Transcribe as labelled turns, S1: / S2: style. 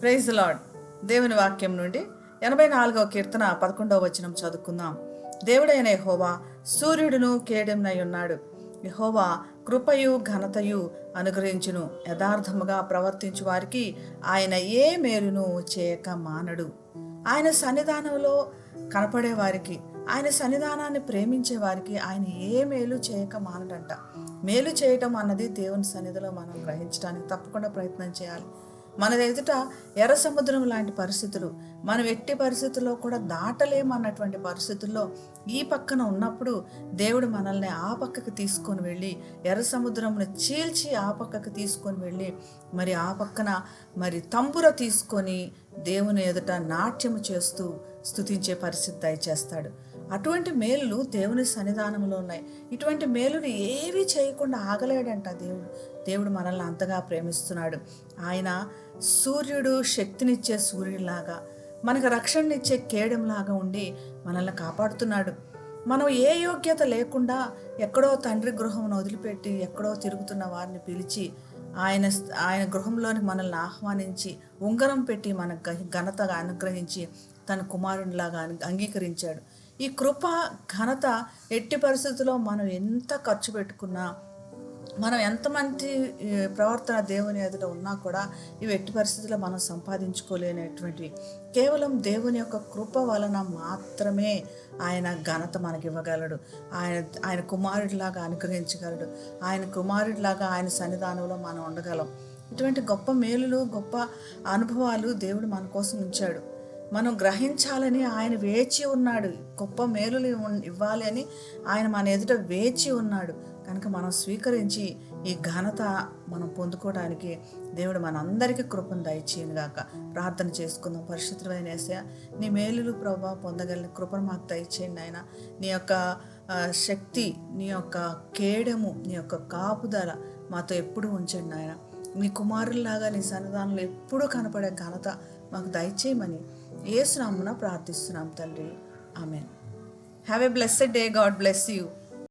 S1: Praise lord. దేవుని వాక్యం నుండి 84వ కీర్తన 11వ వచనం చదువుకుందాం. దేవుడైన యెహోవా సూర్యుడును కేడెంనై ఉన్నాడు. యెహోవా కృపయు ఘనతయు అనుగ్రహించును. యథార్థముగా ప్రవర్తించు వారికి ఆయన ఏ మేలును చేయక మానడు. ఆయన సన్నిధానంలో కనపడే వారికి, ఆయన సన్నిధానాన్ని ప్రేమించే వారికి ఆయన ఏ మేలు చేయక మానడంట. మేలు చేయటం అన్నది దేవుని సన్నిధిలో మనం గ్రహించడానికి తప్పకుండా ప్రయత్నం చేయాలి. మన ఎదుట ఎర్ర సముద్రం లాంటి పరిస్థితులు, మనం ఎట్టి పరిస్థితుల్లో కూడా దాటలేమన్నటువంటి పరిస్థితుల్లో ఈ పక్కన ఉన్నప్పుడు దేవుడు మనల్ని ఆ పక్కకు తీసుకొని వెళ్ళి, ఎర్ర సముద్రంను చీల్చి ఆ పక్కకు తీసుకొని వెళ్ళి, మరి ఆ పక్కన మరి తంబుర తీసుకొని దేవుని ఎదుట నాట్యము చేస్తూ స్తుతించే పరిస్థితి దయచేస్తాడు. అటువంటి మేలులు దేవుని సన్నిధానంలో ఉన్నాయి. ఇటువంటి మేలులు ఏవి చేయకుండా ఆగలేడంట దేవుడు మనల్ని అంతగా ప్రేమిస్తున్నాడు. ఆయన సూర్యుడు శక్తినిచ్చే సూర్యుడిలాగా, మనకు రక్షణనిచ్చే కేడెంలాగా ఉండి మనల్ని కాపాడుతున్నాడు. మనం ఏ యోగ్యత లేకుండా ఎక్కడో తండ్రి గృహమును వదిలిపెట్టి ఎక్కడో తిరుగుతున్న వారిని పిలిచి ఆయన గృహంలోనికి మనల్ని ఆహ్వానించి ఉంగరం పెట్టి మన ఘనతగా అనుగ్రహించి తన కుమారునిలాగా అంగీకరించాడు. ఈ కృప ఘనత ఎట్టి పరిస్థితుల్లో మనం ఎంత ఖర్చు పెట్టుకున్నా, మనం ఎంతమంది ప్రవర్తన దేవుని ఎదుట ఉన్నా కూడా ఇవి ఎట్టి పరిస్థితుల్లో మనం సంపాదించుకోలేనటువంటివి. కేవలం దేవుని యొక్క కృప వలన మాత్రమే ఆయన ఘనత మనకి ఇవ్వగలడు. ఆయన కుమారుడిలాగా అనుగ్రహించగలడు. ఆయన కుమారుడిలాగా ఆయన సన్నిధానంలో మనం ఉండగలం. ఇటువంటి గొప్ప మేలులు, గొప్ప అనుభవాలు దేవుడు మన కోసం ఉంచాడు. మనం గ్రహించాలని ఆయన వేచి ఉన్నాడు. గొప్ప మేలులు ఇవ్వాలి అని ఆయన మన ఎదుట వేచి ఉన్నాడు. కనుక మనం స్వీకరించి ఈ ఘనత మనం పొందుకోవడానికి దేవుడు మనందరికీ కృపను దయచేయనుగాక. ప్రార్థన చేసుకుందాం. పరిశుద్ధమైన యేసయ్య, నీ మేలులు ప్రభా పొందగలిగిన కృపను మాకు దయచేయండి ఆయన. నీ యొక్క శక్తి, నీ యొక్క కేడము, నీ యొక్క కాపుదల మాతో ఎప్పుడు ఉంచండి ఆయన. నీ కుమారుల్లాగా నీ సన్నిధానంలో ఎప్పుడూ కనపడే ఘనత మాకు దయచేయమని యేసు నామమున ప్రార్థిస్తున్నాం తండ్రి. ఆమేన్. Have a blessed day. God bless you.